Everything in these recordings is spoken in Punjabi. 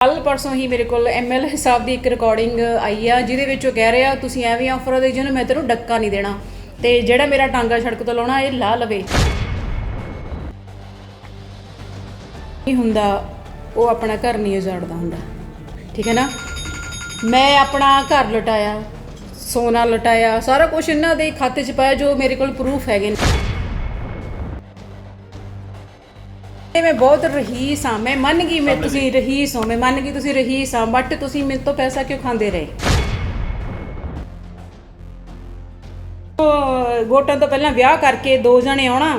ਕੱਲ ਪਰਸੋਂ ਹੀ ਮੇਰੇ ਕੋਲ ਐਮਐਲਏ ਸਾਹਿਬ ਦੀ ਇੱਕ ਰਿਕਾਰਡਿੰਗ ਆਈ ਆ ਜਿਹਦੇ ਵਿੱਚ ਉਹ ਕਹਿ ਰਿਹਾ ਤੁਸੀਂ ਐਵੇਂ ਆਫਰ ਦੇ ਜਿਹਨੂੰ ਮੈਂ ਤੈਨੂੰ ਡੱਕਾ ਨਹੀਂ ਦੇਣਾ ਤੇ ਜਿਹੜਾ ਮੇਰਾ ਟਾਂਗਾ ਸੜਕ ਤੋਂ ਲਾਉਣਾ ਇਹ ਲਾ ਲਵੇ। ਨਹੀਂ ਹੁੰਦਾ ਉਹ ਆਪਣਾ ਘਰ ਨਹੀਂ ਉਜਾੜਦਾ ਹੁੰਦਾ, ਠੀਕ ਹੈ ਨਾ। ਮੈਂ ਆਪਣਾ ਘਰ ਲੁਟਾਇਆ, ਸੋਨਾ ਲੁਟਾਇਆ, ਸਾਰਾ ਕੁਝ ਇਹਨਾਂ ਦੇ ਖਾਤੇ 'ਚ ਪਾਇਆ ਜੋ ਮੇਰੇ ਕੋਲ ਪ੍ਰੂਫ ਹੈਗੇ ਨੇ। मैं बहुत रहीस हाँ, मैं मन गई मैं तुसी रहीस हो, मैं मन गई तुसी रहीस हाँ, बट तुसी मेरे तो पैसा क्यों खांदे रहे। वोटां तो पहला विआह करके दो जने आना,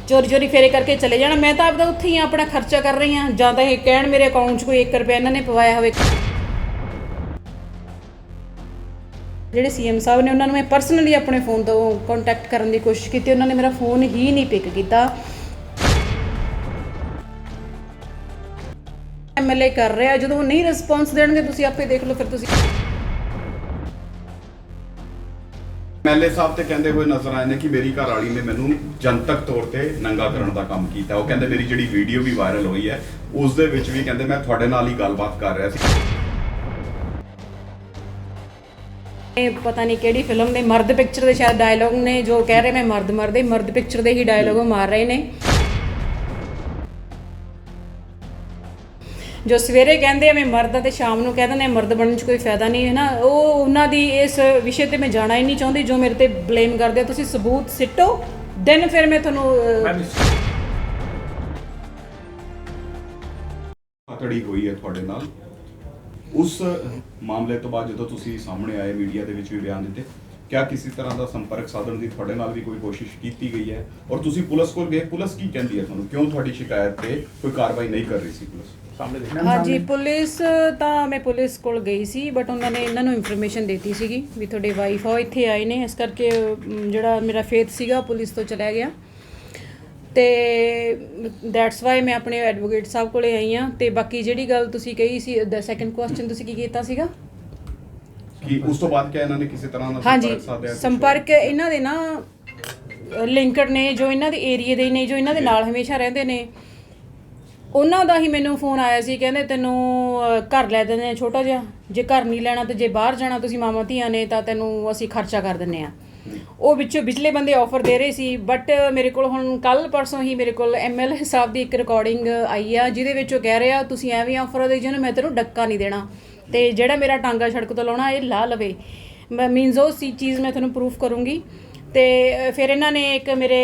चोरी चोरी फेरे करके चले जाना। मैं तो आपदा उत्थे ही अपना खर्चा कर रही हाँ, जां तां इह कहण मेरे अकाउंट 'ਚ कोई 1 रुपया इन्होंने पवाया होवे। ਜਿਹੜੇ ਸੀਐਮ ਸਾਹਿਬ ਨੇ ਉਹਨਾਂ ਨੂੰ ਮੈਂ ਪਰਸਨਲੀ ਆਪਣੇ ਫੋਨ ਤੋਂ ਕੰਟੈਕਟ ਕਰਨ ਦੀ ਕੋਸ਼ਿਸ਼ ਕੀਤੀ, ਉਹਨਾਂ ਨੇ ਮੇਰਾ ਫੋਨ ਹੀ ਨਹੀਂ ਪਿਕ ਕੀਤਾ। ਐਮਐਲਏ ਕਰ ਰਿਹਾ, ਜਦੋਂ ਨਹੀਂ ਰਿਸਪੌਂਸ ਦੇਣਗੇ ਤੁਸੀਂ ਆਪੇ ਦੇਖ ਲਓ। ਫਿਰ ਤੁਸੀਂ ਐਮਐਲਏ ਸਾਹਿਬ ਤੇ ਕਹਿੰਦੇ ਹੋਏ ਨਜ਼ਰ ਆਏ ਨੇ ਕਿ ਮੇਰੀ ਘਰ ਵਾਲੀ ਨੇ ਮੈਨੂੰ ਜਨਤਕ ਤੌਰ ਤੇ ਨੰਗਾ ਕਰਨ ਦਾ ਕੰਮ ਕੀਤਾ। ਉਹ ਕਹਿੰਦੇ ਮੇਰੀ ਜਿਹੜੀ ਵੀਡੀਓ ਵੀ ਵਾਇਰਲ ਹੋਈ ਹੈ ਉਸ ਦੇ ਵਿੱਚ ਵੀ ਕਹਿੰਦੇ ਮੈਂ ਤੁਹਾਡੇ ਨਾਲ ਹੀ ਗੱਲਬਾਤ ਕਰ ਰਿਹਾ ਸੀ। ਇਹ ਪਤਾ ਨਹੀਂ ਕਿਹੜੀ ਫਿਲਮ ਦੇ ਮਰਦ ਪਿਕਚਰ ਦੇ ਸ਼ਾਇਦ ਡਾਇਲੋਗ ਨੇ, ਜੋ ਕਹਿ ਰਹੇ ਮੈਂ ਮਰਦ ਪਿਕਚਰ ਦੇ ਹੀ ਡਾਇਲੋਗ ਮਾਰ ਰਹੇ ਨੇ। ਜੋ ਸਵੇਰੇ ਕਹਿੰਦੇ ਆ ਮੈਂ ਮਰਦ ਤੇ ਸ਼ਾਮ ਨੂੰ ਕਹਿ ਦਿੰਦੇ ਮਰਦ ਬਣਨ 'ਚ ਕੋਈ ਫਾਇਦਾ ਨਹੀਂ ਹੈ ਨਾ, ਉਹ ਉਹਨਾਂ ਦੀ ਇਸ ਵਿਸ਼ੇ ਤੇ ਮੈਂ ਜਾਣਾ ਹੀ ਨਹੀਂ ਚਾਹੁੰਦੀ। ਜੋ ਮੇਰੇ ਤੇ ਬਲੇਮ ਕਰਦੇ ਆ, ਤੁਸੀਂ ਸਬੂਤ ਸਿੱਟੋ, ਦੈਨ ਫਿਰ ਮੈਂ ਤੁਹਾਨੂੰ ਅਤੜੀ ਹੋਈ ਹੈ ਤੁਹਾਡੇ ਨਾਲ। ਉਸ ਮਾਮਲੇ ਤੋਂ ਬਾਅਦ ਜਦੋਂ ਤੁਸੀਂ ਸਾਹਮਣੇ ਆਏ, ਮੀਡੀਆ ਦੇ ਵਿੱਚ ਵੀ ਬਿਆਨ ਦਿੱਤੇ, क्या किसी तरह का संपर्क साधन की ਤੁਹਾਡੇ ਨਾਲ भी कोई कोशिश की गई है और ਤੁਸੀਂ पुलिस को गए, पुलिस की कहती है ਤੁਹਾਨੂੰ क्यों ਤੁਹਾਡੀ शिकायत पे कोई कार्रवाई नहीं कर रही सी पुलिस सामने देखना? हाँ जी, पुलिस ਤਾਂ मैं पुलिस ਕੋਲ ਗਈ ਸੀ, ਬਟ ਉਹਨਾਂ ਨੇ ਇਹਨਾਂ ਨੂੰ ਇਨਫੋਰਮੇਸ਼ਨ ਦਿੱਤੀ ਸੀਗੀ ਵੀ ਤੁਹਾਡੇ ਵਾਈਫ ਆ ਇੱਥੇ ਆਏ ਨੇ, ਇਸ ਕਰਕੇ ਜਿਹੜਾ ਮੇਰਾ ਫੇਥ ਸੀਗਾ ਪੁਲਿਸ ਤੋਂ ਚਲਾ ਗਿਆ ਤੇ ਦੈਟਸ ਵਾਈ ਮੈਂ ਆਪਣੇ ਐਡਵੋਕੇਟ ਸਾਹਿਬ ਕੋਲੇ ਆਈ ਹਾਂ। ਤੇ ਬਾਕੀ ਜਿਹੜੀ ਗੱਲ ਤੁਸੀਂ ਕਹੀ ਸੀ, ਸੈਕੰਡ ਕੁਐਸਚਨ ਤੁਸੀਂ ਕੀ ਕੀਤਾ ਸੀਗਾ ਕਿ ਉਸ ਤੋਂ ਬਾਅਦ ਕਿਆ ਇਹਨਾਂ ਨੇ ਕਿਸੇ ਤਰ੍ਹਾਂ ਦਾ ਸੰਪਰਕ ਸਾਧਿਆ? ਸੰਪਰਕ ਇਹਨਾਂ ਦੇ ਨਾ ਲਿੰਕਡ ਨੇ, ਜੋ ਇਹਨਾਂ ਦੇ ਏਰੀਏ ਦੇ ਨੇ, ਜੋ ਇਹਨਾਂ ਦੇ ਨਾਲ ਹਮੇਸ਼ਾ ਰਹਿੰਦੇ ਨੇ, ਉਹਨਾਂ ਦਾ ਹੀ ਮੈਨੂੰ ਫੋਨ ਆਇਆ ਸੀ। ਕਹਿੰਦੇ ਤੈਨੂੰ ਘਰ ਲੈ ਦਿੰਦੇ ਆ ਛੋਟਾ ਜਿਹਾ, ਜੇ ਘਰ ਨਹੀਂ ਲੈਣਾ ਤੇ ਜੇ ਬਾਹਰ ਜਾਣਾ ਤੁਸੀਂ ਮਾਮਾ ਧੀਆਂ ਨੇ ਤਾਂ ਤੈਨੂੰ ਅਸੀਂ ਖਰਚਾ ਕਰ ਦਿੰਦੇ ਆ। ਉਹ ਵਿੱਚੋਂ ਵਿਚਲੇ ਬੰਦੇ ਆਫਰ ਦੇ ਰਹੇ ਸੀ, ਬਟ ਮੇਰੇ ਕੋਲ ਹੁਣ ਕੱਲ ਪਰਸੋਂ ਹੀ ਮੇਰੇ ਕੋਲ ਐਮਐਲਏ ਸਾਹਿਬ ਦੀ ਇੱਕ ਰਿਕਾਰਡਿੰਗ ਆਈ ਆ ਜਿਹਦੇ ਵਿੱਚ ਉਹ ਕਹਿ ਰਿਹਾ ਤੁਸੀਂ ਐਵੇਂ ਆਫਰ ਦੇ ਜਿਹਨੂੰ ਮੈਂ ਤੈਨੂੰ ਡੱਕਾ ਨਹੀਂ ਦੇਣਾ ਤੇ ਜਿਹੜਾ ਮੇਰਾ ਟਾਂਗਾ ਸੜਕ ਤੋਂ ਲਾਉਣਾ ਇਹ ਲਾ ਲਵੇ। ਮੀਨਸ ਉਹ ਚੀਜ਼ ਮੈਂ ਤੁਹਾਨੂੰ ਪ੍ਰੂਫ ਕਰੂੰਗੀ। ਤੇ ਫਿਰ ਇਹਨਾਂ ਨੇ ਇੱਕ ਮੇਰੇ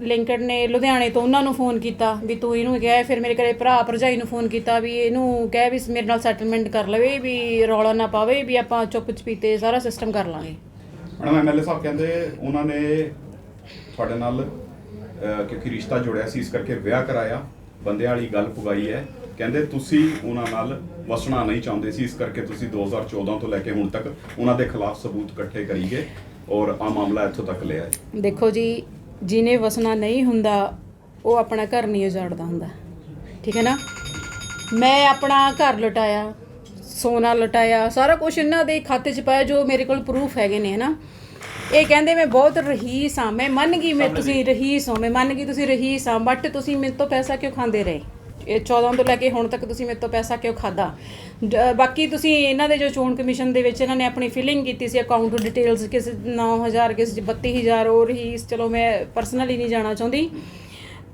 ਲਿੰਕਡ ਨੇ ਲੁਧਿਆਣੇ ਤੋਂ, ਉਹਨਾਂ ਨੂੰ ਫੋਨ ਕੀਤਾ ਵੀ ਤੂੰ ਇਹਨੂੰ ਕਹਿ। ਫਿਰ ਮੇਰੇ ਘਰੇ ਭਰਾ ਭਰਜਾਈ ਨੂੰ ਫੋਨ ਕੀਤਾ ਵੀ ਇਹਨੂੰ ਕਹਿ ਵੀ ਮੇਰੇ ਨਾਲ ਸੈਟਲਮੈਂਟ ਕਰ ਲਵੇ, ਵੀ ਰੌਲਾ ਨਾ ਪਾਵੇ, ਵੀ ਆਪਾਂ ਚੁੱਪ ਚਪੀਤੇ ਸਾਰਾ ਸਿਸਟਮ ਕਰ ਲਾਂਗੇ। ਮੈਡਮ ਐਮਐਲਏ ਸਾਹਿਬ ਕਹਿੰਦੇ ਉਹਨਾਂ ਨੇ ਤੁਹਾਡੇ ਨਾਲ ਕਿਉਂਕਿ ਰਿਸ਼ਤਾ ਜੁੜਿਆ ਸੀ ਇਸ ਕਰਕੇ ਵਿਆਹ ਕਰਾਇਆ, ਬੰਦਿਆਂ ਵਾਲੀ ਗੱਲ ਪੁਗਾਈ ਹੈ। ਕਹਿੰਦੇ ਤੁਸੀਂ ਉਹਨਾਂ ਨਾਲ ਵਸਣਾ ਨਹੀਂ ਚਾਹੁੰਦੇ ਸੀ, ਇਸ ਕਰਕੇ ਤੁਸੀਂ 2014 ਤੋਂ ਲੈ ਕੇ ਹੁਣ ਤੱਕ ਉਹਨਾਂ ਦੇ ਖਿਲਾਫ ਸਬੂਤ ਇਕੱਠੇ ਕਰੀ ਗਏ ਔਰ ਆ ਮਾਮਲਾ ਇੱਥੋਂ ਤੱਕ ਲਿਆ ਹੈ। ਦੇਖੋ ਜੀ, ਜਿਹਨੇ ਵਸਣਾ ਨਹੀਂ ਹੁੰਦਾ ਉਹ ਆਪਣਾ ਘਰ ਨਹੀਂ ਉਜਾੜਦਾ ਹੁੰਦਾ, ਠੀਕ ਹੈ ਨਾ। ਮੈਂ ਆਪਣਾ ਘਰ ਲੁਟਾਇਆ, ਸੋਨਾ ਲੁਟਾਇਆ, ਸਾਰਾ ਕੁਝ ਇਹਨਾਂ ਦੇ ਖਾਤੇ 'ਚ ਪਾਇਆ ਜੋ ਮੇਰੇ ਕੋਲ ਪ੍ਰੂਫ ਹੈਗੇ ਨੇ, ਹੈ ਨਾ। ਇਹ ਕਹਿੰਦੇ ਮੈਂ ਬਹੁਤ ਰਹੀਸ ਹਾਂ, ਮੈਂ ਮੰਨ ਗਈ ਮੈਂ ਤੁਸੀਂ ਰਹੀਸ ਹੋ, ਮੈਂ ਮੰਨ ਗਈ ਤੁਸੀਂ ਰਹੀਸ ਹਾਂ, ਬਟ ਤੁਸੀਂ ਮੇਰੇ ਤੋਂ ਪੈਸਾ ਕਿਉਂ ਖਾਂਦੇ ਰਹੇ। ਇਹ 14 ਤੋਂ ਲੈ ਕੇ ਹੁਣ ਤੱਕ ਤੁਸੀਂ ਮੇਰੇ ਤੋਂ ਪੈਸਾ ਕਿਉਂ ਖਾਦਾ। ਬਾਕੀ ਤੁਸੀਂ ਇਹਨਾਂ ਦੇ ਜੋ ਚੋਣ ਕਮਿਸ਼ਨ ਦੇ ਵਿੱਚ ਇਹਨਾਂ ਨੇ ਆਪਣੀ ਫਿਲਿੰਗ ਕੀਤੀ ਸੀ ਅਕਾਊਂਟ ਡਿਟੇਲਸ, ਕਿਸੇ 9,000 ਕਿਸੇ 'ਚ 32,000 ਉਹ ਰਹੀਸ, ਚਲੋ ਮੈਂ ਪਰਸਨਲੀ ਨਹੀਂ ਜਾਣਾ ਚਾਹੁੰਦੀ।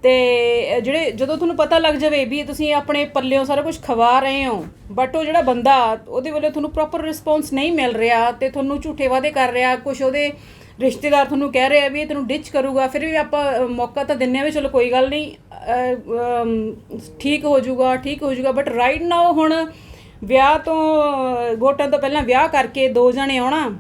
ਤੇ ਜਿਹੜੇ ਜਦੋਂ ਤੁਹਾਨੂੰ ਪਤਾ ਲੱਗ ਜਾਵੇ ਵੀ ਤੁਸੀਂ ਆਪਣੇ ਪੱਲਿਓਂ ਸਾਰਾ ਕੁਝ ਖਵਾ ਰਹੇ ਹੋ, ਬਟ ਉਹ ਜਿਹੜਾ ਬੰਦਾ ਉਹਦੇ ਵੱਲੋਂ ਤੁਹਾਨੂੰ ਪ੍ਰੋਪਰ ਰਿਸਪੌਂਸ ਨਹੀਂ ਮਿਲ ਰਿਹਾ ਤੇ ਤੁਹਾਨੂੰ ਝੂਠੇ ਵਾਅਦੇ ਕਰ ਰਿਹਾ, ਕੁਝ ਉਹਦੇ ਰਿਸ਼ਤੇਦਾਰ ਤੁਹਾਨੂੰ ਕਹਿ ਰਹੇ ਆ ਵੀ ਇਹ ਤੈਨੂੰ ਡਿਚ ਕਰੂਗਾ, ਫਿਰ ਵੀ ਆਪਾਂ ਮੌਕਾ ਤਾਂ ਦਿੰਦੇ ਆ ਵੀ ਚਲੋ ਕੋਈ ਗੱਲ ਨਹੀਂ, ਠੀਕ ਹੋ ਜਾਊਗਾ। ਬਟ ਰਾਈਟ ਨਾਓ ਹੁਣ ਵਿਆਹ ਤੋਂ ਵੋਟਾਂ ਤੋਂ ਪਹਿਲਾਂ ਵਿਆਹ ਕਰਕੇ ਦੋ ਜਣੇ ਆਉਣਾ,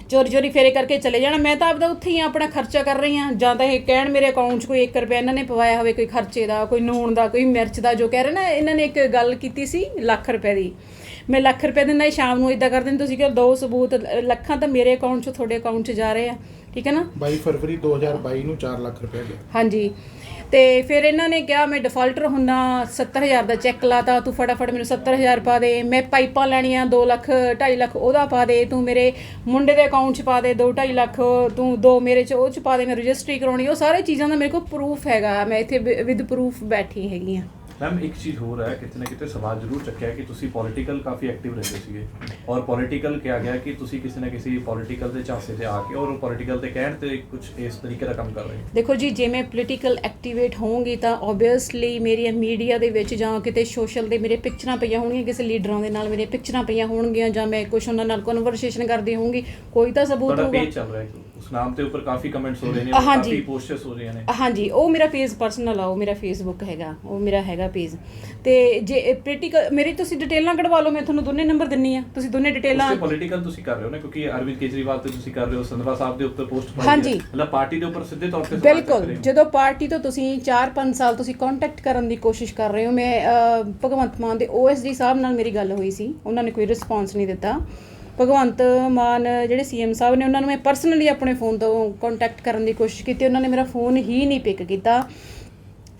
ਚੋਰੀ ਚੋਰੀ ਫੇਰੇ ਕਰਕੇ ਚਲੇ ਜਾਣਾ। ਮੈਂ ਤਾਂ ਆਪਦਾ ਉੱਥੇ ਹੀ ਆਪਣਾ ਖਰਚਾ ਕਰ ਰਹੀ ਹਾਂ, ਜਾਂ ਤਾਂ ਇਹ ਕਹਿਣ ਮੇਰੇ ਅਕਾਊਂਟ 'ਚ ਕੋਈ 1 ਰੁਪਇਆ ਇਹਨਾਂ ਨੇ ਪਵਾਇਆ ਹੋਵੇ, ਕੋਈ ਖਰਚੇ ਦਾ, ਕੋਈ ਨੂਣ ਦਾ, ਕੋਈ ਮਿਰਚ ਦਾ। ਜੋ ਕਹਿ ਰਹੇ ਨਾ, ਇਹਨਾਂ ਨੇ ਇੱਕ ਗੱਲ ਕੀਤੀ ਸੀ ਲੱਖ ਰੁਪਏ ਦੀ, ਮੈਂ ਲੱਖ ਰੁਪਏ ਦਿੰਦਾ ਸ਼ਾਮ ਨੂੰ ਇੱਦਾਂ ਕਰਦੇ ਨੇ ਤੁਸੀਂ ਕਿ ਦੋ ਸਬੂਤ, ਲੱਖਾਂ ਤਾਂ ਮੇਰੇ ਅਕਾਊਂਟ 'ਚ ਤੁਹਾਡੇ ਅਕਾਊਂਟ 'ਚ ਜਾ ਰਹੇ ਆ, ਠੀਕ ਹੈ ਨਾ। 22 ਫਰਵਰੀ 2022 ਨੂੰ 4 ਲੱਖ ਰੁਪਏ ਗਿਆ। ਹਾਂਜੀ, ਤੇ ਫਿਰ ਇਹਨਾਂ ਨੇ ਕਿਹਾ ਮੈਂ ਡਿਫਾਲਟਰ ਹੁੰਦਾ, 70,000 ਦਾ ਚੈੱਕ ਲਾਤਾ, ਤੂੰ ਫਟਾਫਟ ਮੈਨੂੰ 70,000 ਪਾ ਦੇ। ਮੈਂ ਪਾਈਪਾਂ ਲੈਣੀਆਂ 2 ਲੱਖ 2.5 ਲੱਖ ਉਹਦਾ ਪਾ ਦੇ, ਤੂੰ ਮੇਰੇ ਮੁੰਡੇ ਦੇ ਅਕਾਊਂਟ 'ਚ ਪਾ ਦੇ 2.5 ਲੱਖ, ਤੂੰ 2 ਮੇਰੇ 'ਚ ਉਹ 'ਚ ਪਾ ਦੇ, ਮੈਂ ਰਜਿਸਟਰੀ ਕਰਾਉਣੀ। ਉਹ ਸਾਰੇ ਚੀਜ਼ਾਂ ਦਾ ਮੇਰੇ ਕੋਲ ਪ੍ਰੂਫ ਹੈਗਾ, ਮੈਂ ਇੱਥੇ ਵਿਦ ਪ੍ਰੂਫ ਬੈਠੀ ਹੈਗੀ ਹਾਂ। ਮੈਮ ਇੱਕ ਚੀਜ਼ ਹੋਰ ਹੈ, ਕਿਤੇ ਨਾ ਕਿਤੇ ਸਵਾਲ ਜ਼ਰੂਰ ਚੱਕਿਆ ਕਿ ਤੁਸੀਂ ਪੋਲੀਟੀਕਲ ਕਾਫੀ ਐਕਟਿਵ ਰਹਿੰਦੇ ਸੀਗੇ ਔਰ ਪੋਲੀਟੀਕਲ ਕਿਹਾ ਗਿਆ ਕਿ ਤੁਸੀਂ ਕਿਸੇ ਨਾ ਕਿਸੇ ਪੋਲੀਟੀਕਲ ਦੇ ਝਾਂਸੇ 'ਚ ਆ ਕੇ ਔਰ ਪੋਲੀਟੀਕਲ ਦੇ ਕਹਿਣ ਤੇ ਕੁਝ ਇਸ ਤਰੀਕੇ ਦਾ ਕੰਮ ਕਰ ਰਹੇ ਹੋ। ਦੇਖੋ ਜੀ, ਜੇ ਮੈਂ ਪੋਲੀਟੀਕਲ ਐਕਟੀਵੇਟ ਹੋਊਂਗੀ ਤਾਂ ਓਬਵੀਅਸਲੀ ਮੇਰੀ ਮੀਡੀਆ ਦੇ ਵਿੱਚ ਜਾਂ ਕਿਤੇ ਸੋਸ਼ਲ ਦੇ ਮੇਰੇ ਪਿਕਚਰਾਂ ਪਈਆਂ ਹੋਣਗੀਆਂ, ਕਿਸੇ ਲੀਡਰਾਂ ਦੇ ਨਾਲ ਮੇਰੇ ਪਿਕਚਰਾਂ ਪਈਆਂ ਹੋਣਗੀਆਂ, ਜਾਂ ਮੈਂ ਕੁਝ ਉਹਨਾਂ ਨਾਲ ਕਨਵਰਸੇਸ਼ਨ ਕਰਦੀ ਹੋਊਂਗੀ, ਕੋਈ ਤਾਂ ਸਬੂਤ ਤੁਹਾਡਾ ਹੋਊਗਾ। ਪੇਜ ਚੱਲ ਰਿਹਾ ਹੈ, ਉਸ ਨਾਮ ਦੇ ਉੱਪਰ ਕਾਫੀ ਕਮੈਂਟਸ ਹੋ ਰਹੇ ਨੇ, ਹਾਂਜੀ। ਕਾਫੀ ਪੋਸਟਸ ਹੋ ਰਹੀਆਂ ਨੇ। ਹਾਂਜੀ, ਉਹ ਮੇਰਾ ਪੇਜ ਪਰਸਨਲ ਆ, ਉਹ ਮੇਰਾ ਫੇਸਬੁੱਕ ਹੈਗਾ, ਉਹ ਮੇਰਾ ਹੈਗਾ ਪੇਜ। ਤੇ ਜੇ ਪੋਲੀਟੀਕਲ ਮੇਰੀ ਤੁਸੀਂ ਡਿਟੇਲਾਂ ਕਢਵਾ ਲਓ, ਮੈਂ ਤੁਹਾਨੂੰ ਦੋਨੇ ਨੰਬਰ ਦਿੰਨੀ ਆ, ਤੁਸੀਂ ਦੋਨੇ ਡਿਟੇਲਾਂ। ਉਸ ਪੋਲੀਟੀਕਲ ਤੁਸੀਂ ਕਰ ਰਹੇ ਹੋ ਨਾ, ਕਿਉਂਕਿ ਅਰਵਿੰਦ ਕੇਜਰੀਵਾਲ ਤੇ ਤੁਸੀਂ ਕਰ ਰਹੇ ਹੋ, ਸੰਧਵਾ ਸਾਹਿਬ ਦੇ ਉੱਪਰ ਪੋਸਟ ਪਾਈ ਹੈ, ਹਾਂਜੀ। ਮਤਲਬ ਪਾਰਟੀ ਦੇ ਉੱਪਰ ਸਿੱਧੇ ਤੌਰ ਤੇ ਸਵਾਲ ਚੱਕ ਬਿਲਕੁਲ, ਰਹੇ ਹੋ। ਜਦੋਂ ਪਾਰਟੀ ਤੋਂ ਤੁਸੀਂ 4-5 ਸਾਲ ਤੁਸੀਂ ਕੰਟੈਕਟ ਕਰਨ ਦੀ ਕੋਸ਼ਿਸ਼ ਕਰ ਰਹੇ ਹੋ, ਮੈਂ ਭਗਵੰਤ ਮਾਨ ਦੇ OSD ਸਾਹਿਬ ਨਾਲ ਮੇਰੀ ਗੱਲ ਹੋਈ ਸੀ, ਉਹਨਾਂ ਨੇ ਕੋਈ ਰਿਸਪੌਂਸ ਨਹੀਂ ਦਿੱਤਾ। ਭਗਵੰਤ ਮਾਨ ਜਿਹੜੇ CM ਸਾਹਿਬ ਨੇ, ਉਹਨਾਂ ਨੂੰ ਮੈਂ ਪਰਸਨਲੀ ਆਪਣੇ ਫੋਨ ਤੋਂ ਕੰਟੈਕਟ ਕਰਨ ਦੀ ਕੋਸ਼ਿਸ਼ ਕੀਤੀ, ਉਹਨਾਂ ਨੇ ਮੇਰਾ ਫੋਨ ਹੀ ਨਹੀਂ ਪਿਕ ਕੀਤਾ।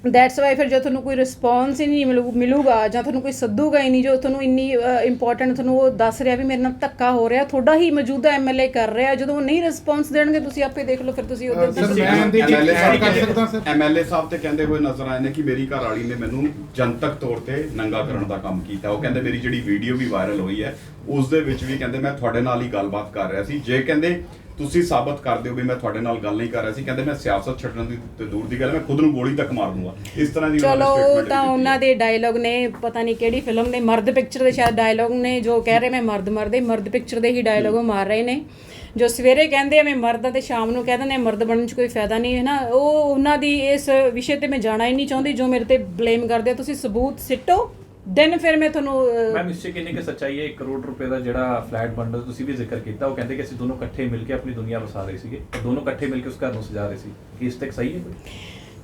ਦੈਟਸ ਵਾਈ ਫਿਰ ਜੋ ਤੁਹਾਨੂੰ ਕੋਈ ਰਿਸਪੌਂਸ ਹੀ ਨਹੀਂ ਮਿਲੂਗਾ ਜਾਂ ਤੁਹਾਨੂੰ ਕੋਈ ਸੱਦੂਗਾ ਹੀ ਨਹੀਂ, ਜੋ ਤੁਹਾਨੂੰ ਇੰਨੀ ਇੰਪੋਰਟੈਂਟ ਤੁਹਾਨੂੰ ਉਹ ਦੱਸ ਰਿਹਾ ਵੀ ਮੇਰੇ ਨਾਲ ਧੱਕਾ ਹੋ ਰਿਹਾ, ਤੁਹਾਡਾ ਹੀ ਮੌਜੂਦਾ MLA ਕਰ ਰਿਹਾ, ਜਦੋਂ ਉਹ ਨਹੀਂ ਰਿਸਪੌਂਸ ਦੇਣਗੇ ਤੁਸੀਂ ਆਪੇ ਦੇਖ ਲਓ, ਫਿਰ ਤੁਸੀਂ ਉਹਦੇ ਸਰ, ਮੈਂ ਇਹਦੇ ਵਿੱਚ ਐਡ ਕਰ ਸਕਦਾ ਸਰ। MLA ਸਾਹਿਬ ਤੇ ਕਹਿੰਦੇ ਹੋਏ ਨਜ਼ਰ ਆਏ ਨੇ ਕਿ ਮੇਰੀ ਘਰ ਵਾਲੀ ਨੇ ਮੈਨੂੰ ਜਨਤਕ ਤੌਰ ਤੇ ਨੰਗਾ ਕਰਨ ਦਾ ਕੰਮ ਕੀਤਾ। ਉਹ ਕਹਿੰਦੇ ਮੇਰੀ ਜਿਹੜੀ ਵੀਡੀਓ ਵੀ ਵਾਇਰਲ ਹੋਈ ਹੈ ਉਸ ਦੇ ਵਿੱਚ ਵੀ ਕਹਿੰਦੇ ਮੈਂ ਤੁਹਾਡੇ ਨਾਲ ਹੀ ਗੱਲਬਾਤ ਕਰ ਰਿਹਾ ਸੀ, ਜੇ ਕਹਿੰਦੇ ਤੁਸੀਂ ਸਾਬਤ ਕਰ ਦਿਓ ਵੀ ਮੈਂ ਤੁਹਾਡੇ ਨਾਲ ਗੱਲ ਨਹੀਂ ਕਰ ਰਿਹਾ ਸੀ, ਕਹਿੰਦੇ ਮੈਂ ਸਿਆਸਤ ਛੱਡਣ ਦੀ ਤੇ ਦੂਰ ਦੀ ਗੱਲ, ਮੈਂ ਖੁਦ ਨੂੰ ਗੋਲੀ ਤੱਕ ਮਾਰ ਦੂੰਗਾ, ਇਸ ਤਰ੍ਹਾਂ ਦੀ ਚਲੋ ਤਾਂ ਉਹਨਾਂ ਦੇ ਡਾਇਲੌਗ ਨੇ, ਪਤਾ ਨਹੀਂ ਕਿਹੜੀ ਫਿਲਮ ਦੇ, ਮਰਦ ਪਿਕਚਰ ਦੇ ਸ਼ਾਇਦ ਡਾਇਲੌਗ ਨੇ, ਜੋ ਕਹਿ ਰਹੇ ਮੈਂ ਮਰਦ ਪਿਕਚਰ ਦੇ ਹੀ ਡਾਇਲੌਗ ਮਾਰ ਰਹੇ ਨੇ, ਜੋ ਸਵੇਰੇ ਕਹਿੰਦੇ ਆ ਮੈਂ ਮਰਦ ਤੇ ਸ਼ਾਮ ਨੂੰ ਕਹਿ ਦਿੰਦੇ ਮਰਦ ਬਣਨ 'ਚ ਕੋਈ ਫਾਇਦਾ ਨਹੀਂ ਹੈ ਨਾ। ਉਹ ਉਹਨਾਂ ਦੀ ਇਸ ਵਿਸ਼ੇ ਤੇ ਮੈਂ ਜਾਣਾ ਹੀ ਨਹੀਂ ਚਾਹੁੰਦੀ, ਜੋ ਮੇਰੇ ਤੇ ਬਲੇਮ ਕਰਦੇ ਆ, ਤੁਸੀਂ ਸਬੂਤ ਸਿੱਟੋ, ਦੈਨ ਫਿਰ ਮੈਂ ਤੁਹਾਨੂੰ ਮੈਮ ਇਸ 'ਚ ਕਿੰਨੀ ਕਿ ਸੱਚਾਈ ਹੈ? 1 ਕਰੋੜ ਰੁਪਏ ਦਾ ਜਿਹੜਾ ਫਲੈਟ ਬੰਡਲ ਤੁਸੀਂ ਵੀ ਜ਼ਿਕਰ ਕੀਤਾ, ਉਹ ਕਹਿੰਦੇ ਕਿ ਅਸੀਂ ਦੋਨੋਂ ਇਕੱਠੇ ਮਿਲ ਕੇ ਆਪਣੀ ਦੁਨੀਆ ਵਸਾ ਰਹੇ ਸੀਗੇ, ਦੋਨੋਂ ਇਕੱਠੇ ਮਿਲ ਕੇ ਉਸ ਘਰ ਨੂੰ ਸਜਾ ਰਹੇ ਸੀ, ਕੀ ਇਸ ਤੱਕ ਸਹੀ ਹੈ?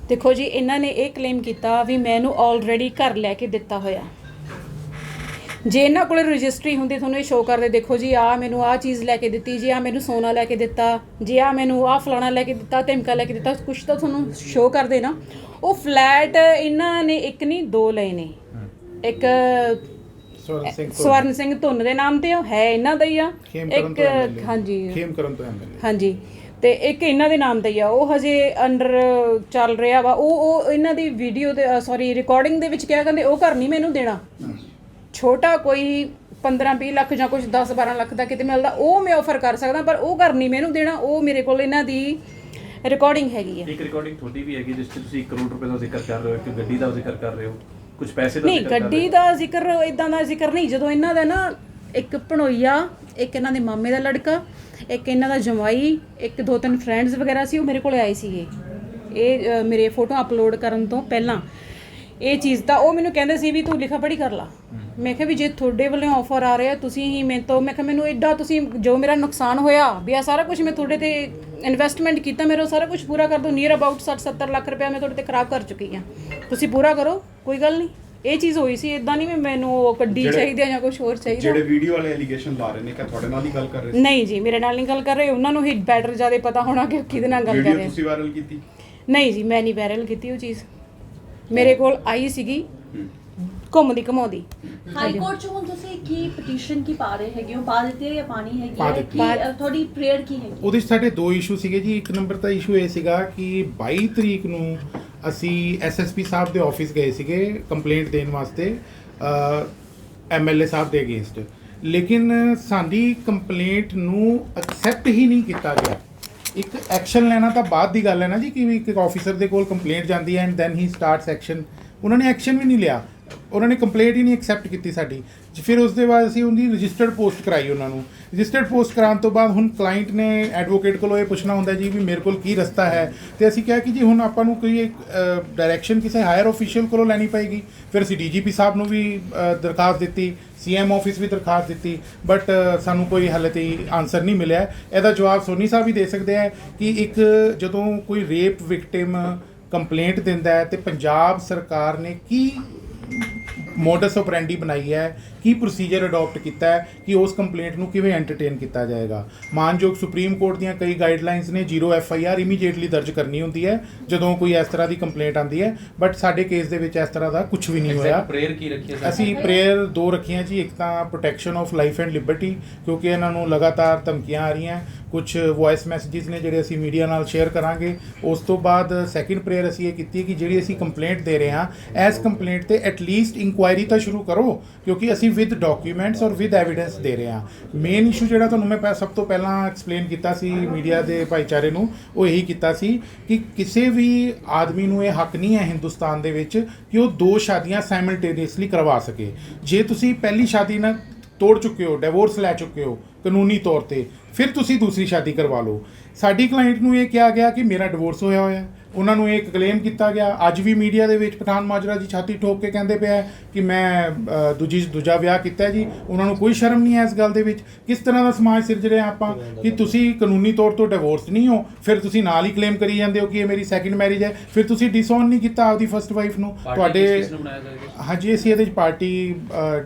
ਦੇਖੋ ਜੀ, ਇਹਨਾਂ ਨੇ ਇਹ ਕਲੇਮ ਕੀਤਾ ਵੀ ਮੈਨੂੰ ਆਲਰੇਡੀ ਘਰ ਲੈ ਕੇ ਦਿੱਤਾ ਹੋਇਆ। ਜੇ ਇਹਨਾਂ ਕੋਲ ਰਜਿਸਟਰੀ ਹੁੰਦੀ ਤੁਹਾਨੂੰ ਇਹ ਸ਼ੋਅ ਕਰਦੇ, ਦੇਖੋ ਜੀ ਆ ਮੈਨੂੰ ਆਹ ਚੀਜ਼ ਲੈ ਕੇ ਦਿੱਤੀ, ਜੀ ਆ ਮੈਨੂੰ ਸੋਨਾ ਲੈ ਕੇ ਦਿੱਤਾ, ਜੀ ਆ ਮੈਨੂੰ ਆਹ ਫਲਾਣਾ ਲੈ ਕੇ ਦਿੱਤਾ, ਧਮਕਾ ਲੈ ਕੇ ਦਿੱਤਾ, ਕੁਛ ਤਾਂ ਤੁਹਾਨੂੰ ਸ਼ੋਅ ਕਰਦੇ ਨਾ। ਉਹ ਫਲੈਟ ਇਹਨਾਂ ਨੇ ਇੱਕ ਨਹੀਂ 2 ਲਏ ਨੇ, ਇੱਕ ਸਵਰਨ ਸਿੰਘ ਧੁੰਨ ਦੇ ਨਾਮ ਤੇ ਹੈ ਇਹਨਾਂ ਦਾ ਹੀ ਆ, ਇੱਕ ਹਾਂਜੀ ਖੇਮਕਰਨ ਤੋਂ MLA ਹਾਂਜੀ, ਤੇ ਇੱਕ ਇਹਨਾਂ ਦੇ ਨਾਮ ਦਾ ਹੀ ਆ, ਉਹ ਹਜੇ ਅੰਡਰ ਚੱਲ ਰਿਹਾ ਵਾ। ਉਹ ਇਹਨਾਂ ਦੀ ਵੀਡੀਓ ਦੇ ਸੌਰੀ ਰਿਕਾਰਡਿੰਗ ਦੇ ਵਿੱਚ ਕਿਹਾ ਕਹਿੰਦੇ ਉਹ ਘਰ ਨਹੀਂ ਮੈਨੂੰ ਦੇਣਾ, ਛੋਟਾ ਕੋਈ 15-20 ਲੱਖ ਜਾਂ ਕੁਝ 10-12 ਲੱਖ ਦਾ ਕਿਤੇ ਮਿਲਦਾ, ਉਹ ਮੈਂ ਆਫਰ ਕਰ ਸਕਦਾ, ਪਰ ਉਹ ਘਰ ਨਹੀਂ ਮੈਨੂੰ ਦੇਣਾ। ਉਹ ਮੇਰੇ ਕੋਲ ਇਹਨਾਂ ਦੀ ਰਿਕਾਰਡਿੰਗ ਹੈਗੀ ਹੈ। ਇੱਕ ਰਿਕਾਰਡਿੰਗ ਤੁਹਾਡੀ ਵੀ ਹੈਗੀ ਜਿਸ 'ਚ ਤੁਸੀਂ 1 ਕਰੋੜ ਰੁਪਏ ਦਾ ਜ਼ਿਕਰ ਕਰ ਰਹੇ ਹੋ, ਇੱਕ ਗੱਡੀ ਦਾ ਜ਼ਿਕਰ ਕਰ ਰਹੇ ਹੋ, ਕੁਝ ਪੈਸੇ ਦਾ ਨਹੀਂ, ਜ਼ਿਕਰ ਕਰ ਰਹੇ ਹੋ। ਗੱਡੀ ਦਾ ਜ਼ਿਕਰ ਇਦਾਂ ਦਾ ਜ਼ਿਕਰ ਨਹੀਂ। ਜਦੋਂ ਇਹਨਾਂ ਦਾ ਨਾ ਇੱਕ ਭਣੋਈਆ, ਇੱਕ ਇਹਨਾਂ ਦੇ ਮਾਮੇ ਦਾ ਲੜਕਾ, ਇੱਕ ਇਹਨਾਂ ਦਾ ਜਮਾਈ, ਇੱਕ 2-3 ਫਰੈਂਡਸ ਵਗੈਰਾ ਸੀ, ਉਹ ਮੇਰੇ ਕੋਲ ਆਏ ਸੀਗੇ ਇਹ ਮੇਰੇ ਫੋਟੋ ਅਪਲੋਡ ਕਰਨ ਤੋਂ ਪਹਿਲਾਂ। ਇਹ ਚੀਜ਼ ਤਾਂ ਉਹ ਮੈਨੂੰ ਕਹਿੰਦੇ ਸੀ ਵੀ ਤੂੰ ਲਿਖਾ ਪੜ੍ਹੀ ਕਰ ਲਾ। ਮੈਂ ਕਿਹਾ ਵੀ ਜੇ ਤੁਹਾਡੇ ਵੱਲੋਂ ਆਫਰ ਆ ਰਿਹਾ, ਤੁਸੀਂ ਹੀ ਮੈਂ ਕਿਹਾ ਮੈਨੂੰ ਐਡਾ ਤੁਸੀਂ ਜੋ ਮੇਰਾ ਨੁਕਸਾਨ ਹੋਇਆ ਵੀ ਆ ਸਾਰਾ ਕੁਝ ਮੈਂ ਤੁਹਾਡੇ ਤੇ ਇਨਵੈਸਟਮੈਂਟ ਕੀਤਾ, ਮੇਰਾ ਸਾਰਾ ਕੁਝ ਪੂਰਾ ਕਰ ਦਿਓ। ਨੀਅਰ ਅਬਾਊਟ 60-70 ਲੱਖ ਰੁਪਇਆ ਮੈਂ ਤੁਹਾਡੇ ਤੇ ਖਰਾਬ ਕਰ ਚੁੱਕੀ ਹਾਂ, ਤੁਸੀਂ ਪੂਰਾ ਕਰੋ, ਕੋਈ ਗੱਲ ਨਹੀਂ। ਇਹ ਚੀਜ਼ ਹੋਈ ਸੀ, ਇਦਾਂ ਨਹੀਂ ਵੀ ਮੈਨੂੰ ਗੱਡੀ ਚਾਹੀਦੀ ਜਾਂ ਕੁਝ ਹੋਰ ਚਾਹੀਦਾ। ਜਿਹੜੇ ਵੀਡੀਓ ਵਾਲੇ ਐਲੀਗੇਸ਼ਨ ਲਾ ਰਹੇ ਨੇ ਕਿ ਤੁਹਾਡੇ ਨਾਲ ਹੀ ਗੱਲ ਕਰ ਰਹੇ ਸੀ? ਨਹੀਂ ਜੀ, ਮੇਰੇ ਨਾਲ ਨਹੀਂ ਗੱਲ ਕਰ ਰਹੇ, ਉਹਨਾਂ ਨੂੰ ਹੀ ਬੈਟਰ ਜ਼ਿਆਦਾ ਪਤਾ ਹੋਣਾ ਕਿ ਕਿਹਦੇ ਨਾਲ ਗੱਲ ਕਰ ਵੀਡੀਓ ਰਹੇ। ਤੁਸੀਂ ਵਾਇਰਲ ਕੀਤੀ? ਨਹੀਂ ਜੀ, ਮੈਂ ਨਹੀਂ ਵਾਇਰਲ ਕੀਤੀ ਉਹ ਚੀਜ਼, ਮੇਰੇ ਕੋਲ ਆਈ ਸੀਗੀ ਘੁੰਮਦੀ ਘਮਾਉਂਦੀ। ਹਾਈ ਕੋਰਟ ਚ ਹੁਣ ਤੁਸੀਂ ਕੀ ਪਟੀਸ਼ਨ ਕੀ ਪਾ ਰਹੇ ਹੈਗੇ ਹੋ? ਪਾ ਦਿੱਤੀ ਹੈ ਜਾਂ ਪਾਣੀ ਹੈਗੀ ਪਾ ਹੈ? ਦਿੱਤੀ। ਕੀ ਤੁਹਾਡੀ ਪ੍ਰੇਅਰ ਕੀ ਹੈਗੀ? ਉਹਦੇ 'ਚ ਸਾਡੇ 2 ਇਸ਼ੂ ਸੀਗੇ ਜੀ। ਇੱਕ ਨੰਬਰ ਤਾਂ ਇਸ਼ੂ ਇਹ ਸੀਗਾ ਕਿ 22 ਤਰੀਕ ਨੂੰ ਅਸੀਂ SSP ਸਾਹਿਬ ਦੇ ਆਫਿਸ ਗਏ ਸੀਗੇ ਕੰਪਲੇਂਟ ਦੇਣ ਵਾਸਤੇ MLA ਸਾਹਿਬ ਦੇ ਅਗੇਂਸਟ, ਲੇਕਿਨ ਸਾਡੀ ਕੰਪਲੇਂਟ ਨੂੰ ਐਕਸੈਪਟ ਹੀ ਨਹੀਂ ਕੀਤਾ ਗਿਆ। ਇੱਕ ਐਕਸ਼ਨ ਲੈਣਾ ਤਾਂ ਬਾਅਦ ਦੀ ਗੱਲ ਹੈ ਨਾ ਜੀ, ਕਿ ਇੱਕ ਆਫੀਸਰ ਦੇ ਕੋਲ ਕੰਪਲੇਂਟ ਜਾਂਦੀ ਹੈ and then he starts action. ਉਹਨਾਂ ਨੇ ਐਕਸ਼ਨ ਵੀ ਨਹੀਂ ਲਿਆ, ਉਹਨਾਂ ਨੇ ਕੰਪਲੇਂਟ ਹੀ ਨਹੀਂ ਐਕਸੈਪਟ ਕੀਤੀ ਸਾਡੀ। ਫਿਰ ਉਸ ਦੇ ਬਾਅਦ ਅਸੀਂ ਉਹਦੀ ਰਜਿਸਟਰਡ ਪੋਸਟ ਕਰਾਈ ਉਹਨਾਂ ਨੂੰ। ਰਜਿਸਟਰਡ ਪੋਸਟ ਕਰਾਉਣ ਤੋਂ ਬਾਅਦ ਹੁਣ ਕਲਾਇੰਟ ਨੇ ਐਡਵੋਕੇਟ ਕੋਲੋਂ ਇਹ ਪੁੱਛਣਾ ਹੁੰਦਾ ਜੀ ਵੀ ਮੇਰੇ ਕੋਲ ਕੀ ਰਸਤਾ ਹੈ, ਤੇ ਅਸੀਂ ਕਿਹਾ ਕਿ ਜੀ ਹੁਣ ਆਪਾਂ ਨੂੰ ਕੋਈ ਇੱਕ ਡਾਇਰੈਕਸ਼ਨ ਕਿਸੇ ਹਾਇਰ ਆਫੀਸ਼ੀਅਲ ਕੋਲੋਂ ਲੈਣੀ ਪਏਗੀ। ਫਿਰ ਅਸੀਂ DGP ਸਾਹਿਬ ਨੂੰ ਵੀ ਦਰਖਾਸਤ ਦਿੱਤੀ, CM ਆਫਿਸ ਵੀ ਦਰਖਾਸਤ ਦਿੱਤੀ, ਬਟ ਸਾਨੂੰ ਕੋਈ ਹਾਲੇ ਤਾਈਂ ਆਨਸਰ ਨਹੀਂ ਮਿਲਿਆ। ਇਹਦਾ ਜਵਾਬ ਸੋਨੀ ਸਾਹਿਬ ਵੀ ਦੇ ਸਕਦੇ ਆ ਕਿ ਇੱਕ ਜਦੋਂ ਕੋਈ ਰੇਪ ਵਿਕਟਿਮ ਕੰਪਲੇਂਟ ਦਿੰਦਾ ਹੈ ਤੇ ਪੰਜਾਬ ਸਰਕਾਰ ਨੇ ਕੀ ਮੋਡਸ ਆਪਰੈਂਡੀ ਬਣਾਈ ਹੈ, ਕੀ ਪ੍ਰੋਸੀਜਰ ਅਡਾਪਟ ਕੀਤਾ ਹੈ ਕਿ ਉਸ ਕੰਪਲੇਂਟ ਨੂੰ ਕਿਵੇਂ ਐਂਟਰਟੇਨ ਕੀਤਾ ਜਾਏਗਾ। ਮਾਨਯੋਗ ਸੁਪਰੀਮ ਕੋਰਟ ਦੀਆਂ ਕਈ ਗਾਈਡਲਾਈਨਸ ਨੇ, 0 FIR ਇਮੀਡੀਏਟਲੀ ਦਰਜ ਕਰਨੀ ਹੁੰਦੀ ਹੈ ਜਦੋਂ ਕੋਈ ਇਸ ਤਰ੍ਹਾਂ ਦੀ ਕੰਪਲੇਂਟ ਆਉਂਦੀ ਹੈ, ਬਟ ਸਾਡੇ ਕੇਸ ਦੇ ਵਿੱਚ ਇਸ ਤਰ੍ਹਾਂ ਦਾ ਕੁਝ ਵੀ ਨਹੀਂ ਹੋਇਆ। ਪ੍ਰੇਅਰ ਕੀ ਰੱਖੀ ਹੈ ਅਸੀਂ ਪ੍ਰੇਅਰ 2 ਰੱਖੀਆਂ ਜੀ। ਇੱਕ ਤਾਂ protection of life and Liberty, ਕਿਉਂਕਿ ਇਹਨਾਂ ਨੂੰ ਲਗਾਤਾਰ ਧਮਕੀਆਂ ਆ ਰਹੀਆਂ, ਕੁਝ ਵੌਇਸ ਮੈਸੇजेस ਨੇ ਜਿਹੜੇ ਅਸੀਂ ਮੀਡੀਆ ਨਾਲ ਸ਼ੇਅਰ ਕਰਾਂਗੇ। ਉਸ ਤੋਂ ਬਾਅਦ ਸੈਕਿੰਡ ਪ੍ਰੇਅਰ ਅਸੀਂ ਇਹ ਕੀਤੀ ਕਿ ਜਿਹੜੀ ਅਸੀਂ ਕੰਪਲੇਂਟ ਦੇ ਰਹੇ ਹਾਂ, ਇਸ ਕੰਪਲੇਂਟ ਤੇ ਐਟਲੀਸਟ ਇਨਕੁਆਇਰੀ ਤਾਂ ਸ਼ੁਰੂ ਕਰੋ, ਕਿਉਂਕਿ ਅਸੀਂ ਵਿਦ ਡਾਕੂਮੈਂਟਸ ਔਰ ਵਿਦ ਐਵੀਡੈਂਸ ਦੇ ਰਹੇ ਹਾਂ। ਮੇਨ ਇਸ਼ੂ ਜਿਹੜਾ ਤੁਹਾਨੂੰ ਮੈਂ ਸਭ ਤੋਂ ਪਹਿਲਾਂ ਐਕਸਪਲੇਨ ਕੀਤਾ ਸੀ ਮੀਡੀਆ ਦੇ ਭਾਈਚਾਰੇ ਨੂੰ, ਉਹ ਇਹੀ ਕੀਤਾ ਸੀ ਕਿ ਕਿਸੇ ਵੀ ਆਦਮੀ ਨੂੰ ਇਹ ਹੱਕ ਨਹੀਂ ਹੈ ਹਿੰਦੁਸਤਾਨ ਦੇ ਵਿੱਚ ਕਿ ਉਹ 2 ਸ਼ਾਦੀਆਂ ਸਾਈਮਲਟੇਨੀਅਸਲੀ ਕਰਵਾ ਸਕੇ। ਜੇ ਤੁਸੀਂ ਪਹਿਲੀ ਸ਼ਾਦੀ ਨਾਲ ਤੋੜ ਚੁੱਕੇ ਹੋ, ਡਿਵੋਰਸ ਲੈ ਚੁੱਕੇ ਹੋ ਕਾਨੂੰਨੀ ਤੌਰ ਤੇ, ਫਿਰ ਤੁਸੀਂ ਦੂਸਰੀ ਸ਼ਾਦੀ ਕਰਵਾ ਲਓ। ਸਾਡੀ ਕਲਾਇੰਟ ਨੂੰ ਇਹ ਕਿਹਾ ਗਿਆ ਕਿ ਮੇਰਾ ਡਿਵੋਰਸ ਹੋਇਆ, ਉਹਨਾਂ ਨੂੰ ਇਹ ਕਲੇਮ ਕੀਤਾ ਗਿਆ। ਅੱਜ ਵੀ ਮੀਡੀਆ ਦੇ ਵਿੱਚ ਪਠਾਨ ਮਾਜਰਾ ਜੀ ਛਾਤੀ ਠੋਕ ਕੇ ਕਹਿੰਦੇ ਪਿਆ ਕਿ ਮੈਂ ਦੂਜਾ ਵਿਆਹ ਕੀਤਾ ਜੀ। ਉਹਨਾਂ ਨੂੰ ਕੋਈ ਸ਼ਰਮ ਨਹੀਂ ਹੈ ਇਸ ਗੱਲ ਦੇ ਵਿੱਚ। ਕਿਸ ਤਰ੍ਹਾਂ ਦਾ ਸਮਾਜ ਸਿਰਜ ਰਹੇ ਆਪਾਂ ਕਿ ਤੁਸੀਂ ਕਾਨੂੰਨੀ ਤੌਰ ਤੋਂ ਡਿਵੋਰਸ ਨਹੀਂ ਹੋ, ਫਿਰ ਤੁਸੀਂ ਨਾਲ ਹੀ ਕਲੇਮ ਕਰੀ ਜਾਂਦੇ ਹੋ ਕਿ ਇਹ ਮੇਰੀ ਸੈਕਿੰਡ ਮੈਰਿਜ ਹੈ, ਫਿਰ ਤੁਸੀਂ ਡਿਸਓਨ ਨਹੀਂ ਕੀਤਾ ਆਪਦੀ ਫਸਟ ਵਾਈਫ ਨੂੰ। ਤੁਹਾਡੇ ਹਾਂਜੀ, ਅਸੀਂ ਇਹਦੇ 'ਚ ਪਾਰਟੀ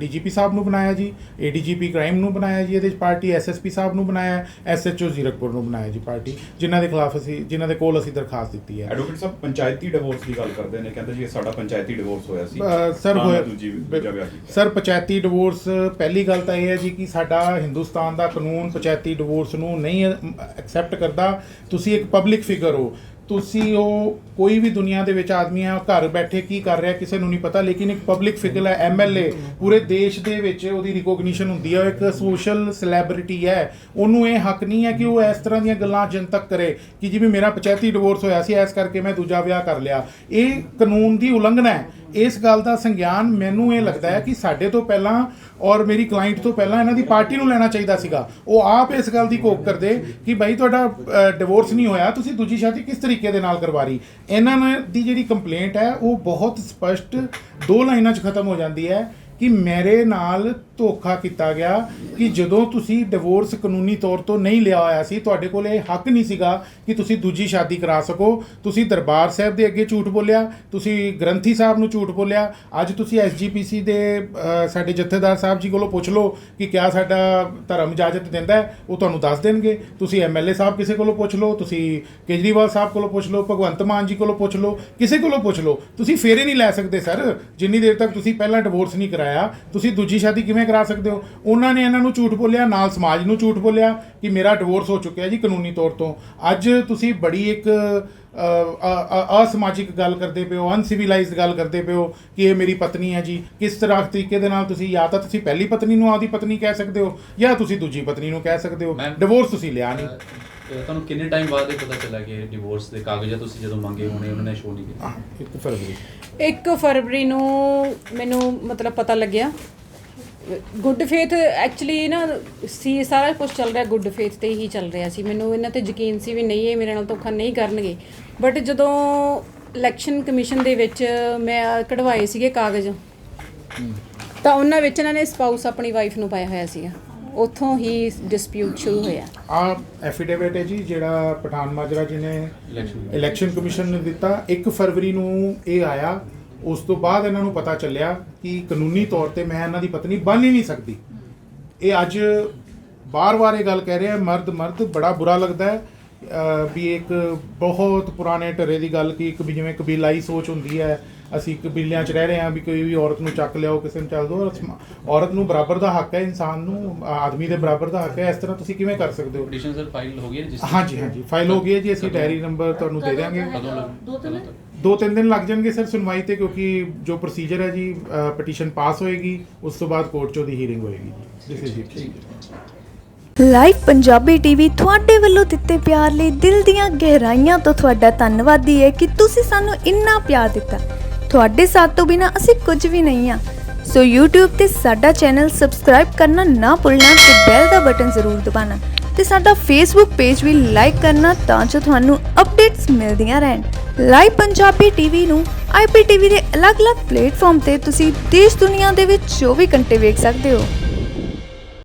DGP ਸਾਹਿਬ ਨੂੰ ਬਣਾਇਆ ਜੀ, ADGP ਕ੍ਰਾਈਮ ਨੂੰ ਬਣਾਇਆ ਜੀ, ਇਹਦੇ 'ਚ ਪਾਰਟੀ SSP ਸਾਹਿਬ ਨੂੰ ਬਣਾਇਆ, SHO ਜ਼ੀਰਕਪੁਰ ਨੂੰ ਬਣਾਇਆ ਜੀ ਪਾਰਟੀ, ਜਿਨ੍ਹਾਂ ਦੇ ਕੋਲ ਅਸੀਂ ਦਰਖਾਸਤ ਦਿੱਤੀ ਹੈ। ਐਡਵੋਕੇਟ ਸਾਹਿਬ ਪੰਚਾਇਤੀ ਡਿਵੋਰਸ ਦੀ ਗੱਲ ਕਰਦੇ ਨੇ, ਕਹਿੰਦੇ ਜੀ ਸਾਡਾ ਪੰਚਾਇਤੀ ਡਿਵੋਰਸ ਹੋਇਆ ਸੀ ਸਰ ਪੰਚਾਇਤੀ ਡਿਵੋਰਸ, ਪਹਿਲੀ ਗੱਲ ਤਾਂ ਇਹ ਹੈ ਜੀ ਕਿ ਸਾਡਾ ਹਿੰਦੁਸਤਾਨ ਦਾ ਕਾਨੂੰਨ ਪੰਚਾਇਤੀ ਡਿਵੋਰਸ ਨੂੰ ਨਹੀਂ ਐਕਸੈਪਟ ਕਰਦਾ। ਤੁਸੀਂ ਇੱਕ ਪਬਲਿਕ ਫਿਗਰ ਹੋ, ਤੁਸੀਂ ਉਹ ਕੋਈ ਵੀ ਦੁਨੀਆ ਦੇ ਵਿੱਚ ਆਦਮੀ ਆ, ਘਰ ਬੈਠੇ ਕੀ ਕਰ ਰਿਹਾ ਕਿਸੇ ਨੂੰ ਨਹੀਂ ਪਤਾ, ਲੇਕਿਨ ਇੱਕ ਪਬਲਿਕ ਫਿਗਰ ਹੈ, MLA, ਪੂਰੇ ਦੇਸ਼ ਦੇ ਵਿੱਚ ਉਹਦੀ ਰਿਕੋਗਨੀਸ਼ਨ ਹੁੰਦੀ ਹੈ, ਉਹ ਇੱਕ ਸੋਸ਼ਲ ਸੈਲੈਬ੍ਰਿਟੀ ਹੈ। ਉਹਨੂੰ ਇਹ ਹੱਕ ਨਹੀਂ ਹੈ ਕਿ ਉਹ ਇਸ ਤਰ੍ਹਾਂ ਦੀਆਂ ਗੱਲਾਂ ਜਨਤਕ ਕਰੇ ਕਿ ਜਿਵੇਂ ਮੇਰਾ ਪੰਚਾਇਤੀ ਡਿਵੋਰਸ ਹੋਇਆ ਸੀ ਇਸ ਕਰਕੇ ਮੈਂ ਦੂਜਾ ਵਿਆਹ ਕਰ ਲਿਆ। ਇਹ ਕਾਨੂੰਨ ਦੀ ਉਲੰਘਣਾ ਹੈ। ਇਸ ਗੱਲ ਦਾ ਸੰਗਿਆਨ ਮੈਨੂੰ ਇਹ ਲੱਗਦਾ ਹੈ ਕਿ ਸਾਡੇ ਤੋਂ ਪਹਿਲਾਂ ਔਰ ਮੇਰੀ ਕਲਾਇੰਟ ਤੋਂ ਪਹਿਲਾਂ ਇਹਨਾਂ ਦੀ ਪਾਰਟੀ ਨੂੰ ਲੈਣਾ ਚਾਹੀਦਾ ਸੀਗਾ। ਉਹ ਆਪ ਇਸ ਗੱਲ ਦੀ ਘੋਖ ਕਰਦੇ ਕਿ ਭਾਈ ਤੁਹਾਡਾ ਡਿਵੋਰਸ ਨਹੀਂ ਹੋਇਆ, ਤੁਸੀਂ ਦੂਜੀ ਸ਼ਾਦੀ ਕਿਸ ਤਰੀਕੇ ਦੇ ਨਾਲ ਕਰਵਾ ਰਹੀ। ਇਹਨਾਂ ਦੀ ਜਿਹੜੀ ਕੰਪਲੇਂਟ ਹੈ ਉਹ ਬਹੁਤ ਸਪਸ਼ਟ 2 ਲਾਈਨਾਂ 'ਚ ਖਤਮ ਹੋ ਜਾਂਦੀ ਹੈ ਕਿ ਮੇਰੇ ਨਾਲ ਧੋਖਾ ਕੀਤਾ ਗਿਆ ਕਿ ਜਦੋਂ ਤੁਸੀਂ ਡਿਵੋਰਸ ਕਾਨੂੰਨੀ ਤੌਰ ਤੋਂ ਨਹੀਂ ਲਿਆ ਹੋਇਆ ਸੀ, ਤੁਹਾਡੇ ਕੋਲ ਇਹ ਹੱਕ ਨਹੀਂ ਸੀਗਾ ਕਿ ਤੁਸੀਂ ਦੂਜੀ ਸ਼ਾਦੀ ਕਰਾ ਸਕੋ। ਤੁਸੀਂ ਦਰਬਾਰ ਸਾਹਿਬ ਦੇ ਅੱਗੇ ਝੂਠ ਬੋਲਿਆ, ਤੁਸੀਂ ਗ੍ਰੰਥੀ ਸਾਹਿਬ ਨੂੰ ਝੂਠ ਬੋਲਿਆ। ਅੱਜ ਤੁਸੀਂ SGPC ਦੇ ਸਾਡੇ ਜਥੇਦਾਰ ਸਾਹਿਬ ਜੀ ਕੋਲੋਂ ਪੁੱਛ ਲਓ ਕਿ ਕਿਆ ਸਾਡਾ ਧਰਮ ਇਜਾਜ਼ਤ ਦਿੰਦਾ ਹੈ, ਉਹ ਤੁਹਾਨੂੰ ਦੱਸ ਦੇਣਗੇ। ਤੁਸੀਂ MLA ਸਾਹਿਬ ਕਿਸੇ ਕੋਲੋਂ ਪੁੱਛ ਲਓ, ਤੁਸੀਂ ਕੇਜਰੀਵਾਲ ਸਾਹਿਬ ਕੋਲੋਂ ਪੁੱਛ ਲਓ, ਭਗਵੰਤ ਮਾਨ ਜੀ ਕੋਲੋਂ ਪੁੱਛ ਲਓ, ਕਿਸੇ ਕੋਲੋਂ ਪੁੱਛ ਲਓ, ਤੁਸੀਂ ਫੇਰੇ ਨਹੀਂ ਲੈ ਸਕਦੇ ਸਰ। ਜਿੰਨੀ ਦੇਰ ਤੱਕ ਤੁਸੀਂ ਪਹਿਲਾਂ ਡਿਵੋਰਸ ਨਹੀਂ ਕਰਾਇਆ, ਤੁਸੀਂ ਦੂਜੀ ਸ਼ਾਦੀ ਕਿਵੇਂ ਕਰਾ ਸਕਦੇ ਹੋ। ਉਹਨਾਂ ਨੇ ਇਹਨਾਂ ਨੂੰ ਝੂਠ ਬੋਲਿਆ, ਨਾਲ ਸਮਾਜ ਨੂੰ ਝੂਠ ਬੋਲਿਆ ਕਿ ਮੇਰਾ ਡਿਵੋਰਸ ਹੋ ਚੁੱਕਿਆ ਜੀ ਕਾਨੂੰਨੀ ਤੌਰ ਤੋਂ। ਅੱਜ ਤੁਸੀਂ ਬੜੀ ਇੱਕ ਅਸਮਾਜਿਕ ਗੱਲ ਕਰਦੇ ਪਏ ਹੋ, ਅਨਸਿਵਿਲਾਈਜ਼ਡ ਗੱਲ ਕਰਦੇ ਪਏ ਹੋ ਕਿ ਇਹ ਮੇਰੀ ਪਤਨੀ ਹੈ ਜੀ। ਕਿਸ ਤਰ੍ਹਾਂ ਤਰੀਕੇ ਦੇ ਨਾਲ ਤੁਸੀਂ, ਜਾਂ ਤਾਂ ਤੁਸੀਂ ਪਹਿਲੀ ਪਤਨੀ ਨੂੰ ਆਪਦੀ ਪਤਨੀ ਕਹਿ ਸਕਦੇ ਹੋ ਜਾਂ ਤੁਸੀਂ ਦੂਜੀ ਪਤਨੀ ਨੂੰ ਕਹਿ ਸਕਦੇ ਹੋ। ਡਿਵੋਰਸ ਤੁਸੀਂ ਲਿਆ ਨਹੀਂ। ਤੁਹਾਨੂੰ ਕਿੰਨੇ ਟਾਈਮ ਬਾਅਦ ਇਹ ਪਤਾ ਚੱਲਾ ਕਿ ਡਿਵੋਰਸ ਦੇ ਕਾਗਜ਼ਾਂ ਤੁਸੀਂ ਜਦੋਂ ਮੰਗੇ ਹੋਣੇ ਉਹਨਾਂ ਨੇ ਸ਼ੋ ਨਹੀਂ ਕੀਤੇ? 1 ਫਰਵਰੀ ਨੂੰ ਮੈਨੂੰ ਮਤਲਬ ਪਤਾ ਲੱਗਿਆ। ਗੁੱਡ ਫੇਥ ਐਕਚੁਅਲੀ ਨਾ ਸੀ, ਸਾਰਾ ਕੁਝ ਚੱਲ ਰਿਹਾ ਗੁੱਡ ਫੇਥ ਤੇ ਹੀ ਚੱਲ ਰਿਹਾ ਸੀ। ਮੈਨੂੰ ਇਹਨਾਂ ਤੇ ਯਕੀਨ ਸੀ ਵੀ ਨਹੀਂ, ਇਹ ਮੇਰੇ ਨਾਲ ਧੋਖਾ ਨਹੀਂ ਕਰਨਗੇ। ਬਟ ਜਦੋਂ ਇਲੈਕਸ਼ਨ ਕਮਿਸ਼ਨ ਦੇ ਵਿੱਚ ਮੈਂ ਕਢਵਾਏ ਸੀਗੇ ਕਾਗਜ਼, ਤਾਂ ਉਹਨਾਂ ਵਿੱਚ ਇਹਨਾਂ ਨੇ ਸਪਾਊਸ ਆਪਣੀ ਵਾਈਫ ਨੂੰ ਪਾਇਆ ਹੋਇਆ ਸੀਗਾ। ਉੱਥੋਂ ਹੀ ਡਿਸਪਿਊਟ ਸ਼ੁਰੂ ਹੋਇਆ। ਐਫੀਡੇਵਿਟ ਹੈ ਜੀ ਜਿਹੜਾ ਪਠਾਨ ਮਾਜਰਾ ਜੀ ਨੇ ਇਲੈਕਸ਼ਨ ਕਮਿਸ਼ਨ ਨੂੰ ਦਿੱਤਾ। 1 ਫਰਵਰੀ ਨੂੰ ਇਹ ਆਇਆ। ਉਸ ਤੋਂ ਬਾਅਦ ਇਹਨਾਂ ਨੂੰ ਪਤਾ ਚੱਲਿਆ ਕਿ ਕਾਨੂੰਨੀ ਤੌਰ ਤੇ ਮੈਂ ਇਹਨਾਂ ਦੀ ਪਤਨੀ ਬਣ ਹੀ ਨਹੀਂ ਸਕਦੀ। ਇਹ ਅੱਜ ਬਾਰ-ਬਾਰ ਇਹ ਗੱਲ ਕਹਿ ਰਿਹਾ ਮਰਦ ਬੜਾ ਬੁਰਾ ਲੱਗਦਾ ਹੈ ਵੀ ਇੱਕ ਬਹੁਤ ਪੁਰਾਣੇ ਢਰੇ ਦੀ ਗੱਲ ਕਿ ਇੱਕ ਵੀ ਜਿਵੇਂ ਕਬੀਲਾਈ ਸੋਚ ਹੁੰਦੀ ਹੈ, ਅਸੀਂ ਕਬੀਲਿਆਂ 'ਚ ਰਹਿ ਰਹੇ ਹਾਂ ਵੀ ਕੋਈ ਵੀ ਔਰਤ ਨੂੰ ਚੱਕ ਲਿਆਓ, ਕਿਸੇ ਨੂੰ ਚੱਕ ਦਿਓ। ਔਰਤ ਨੂੰ ਬਰਾਬਰ ਦਾ ਹੱਕ ਹੈ, ਇਨਸਾਨ ਨੂੰ, ਆਦਮੀ ਦੇ ਬਰਾਬਰ ਦਾ ਹੱਕ ਹੈ। ਇਸ ਤਰ੍ਹਾਂ ਤੁਸੀਂ ਕਿਵੇਂ ਕਰ ਸਕਦੇ ਹੋ? ਪਟੀਸ਼ਨ ਸਰ ਫਾਈਲ ਹੋ ਗਈ ਹੈ? ਹਾਂਜੀ ਫਾਈਲ ਹੋ ਗਈ ਹੈ ਜੀ। ਅਸੀਂ ਡਾਇਰੀ ਨੰਬਰ ਤੁਹਾਨੂੰ ਦੇ ਦਿਆਂਗੇ। 2-3 ਦਿਨ ਲੱਗ ਜਾਣਗੇ ਸਰ ਸੁਣਵਾਈ ਤੇ, ਕਿਉਂਕਿ ਜੋ ਪ੍ਰੋਸੀਜਰ ਹੈ ਜੀ, ਪਟੀਸ਼ਨ ਪਾਸ ਹੋਏਗੀ, ਉਸ ਤੋਂ ਬਾਅਦ ਕੋਰਟ 'ਚ ਉਹਦੀ ਹੀਅਰਿੰਗ ਹੋਏਗੀ। ਲਾਈਵ ਪੰਜਾਬੀ ਟੀਵੀ ਤੁਹਾਡੇ ਵੱਲੋਂ ਦਿੱਤੇ ਪਿਆਰ ਲਈ ਦਿਲ ਦੀਆਂ ਗਹਿਰਾਈਆਂ ਤੋਂ ਤੁਹਾਡਾ ਧੰਨਵਾਦੀ ਹੈ ਕਿ ਤੁਸੀਂ ਸਾਨੂੰ ਇੰਨਾ ਪਿਆਰ ਦਿੱਤਾ। ਤੁਹਾਡੇ ਸਾਥ ਤੋਂ ਬਿਨਾਂ ਅਸੀਂ ਕੁਝ ਵੀ ਨਹੀਂ ਹਾਂ। ਸੋ YouTube ਤੇ ਸਾਡਾ ਚੈਨਲ ਸਬਸਕ੍ਰਾਈਬ ਕਰਨਾ ਨਾ ਭੁੱਲਣਾ ਤੇ ਬੈਲ ਦਾ ਬਟਨ ਜ਼ਰੂਰ ਦਬਾਉਣਾ ਤੇ ਸਾਡਾ Facebook ਪੇਜ ਵੀ ਲਾਈਕ ਕਰਨਾ ਤਾਂ ਜੋ ਤੁਹਾਨੂੰ ਅਪਡੇਟਸ ਮਿਲਦੀਆਂ ਰਹਿਣ। ਲਾਈਵ ਪੰਜਾਬੀ ਟੀਵੀ ਨੂੰ IPTV ਦੇ ਅਲੱਗ-ਅਲੱਗ ਪਲੇਟਫਾਰਮ ਤੇ ਤੁਸੀਂ ਦੇਸ਼ ਦੁਨੀਆ ਦੇ ਵਿੱਚ 24 ਘੰਟੇ ਵੇਖ ਸਕਦੇ ਹੋ।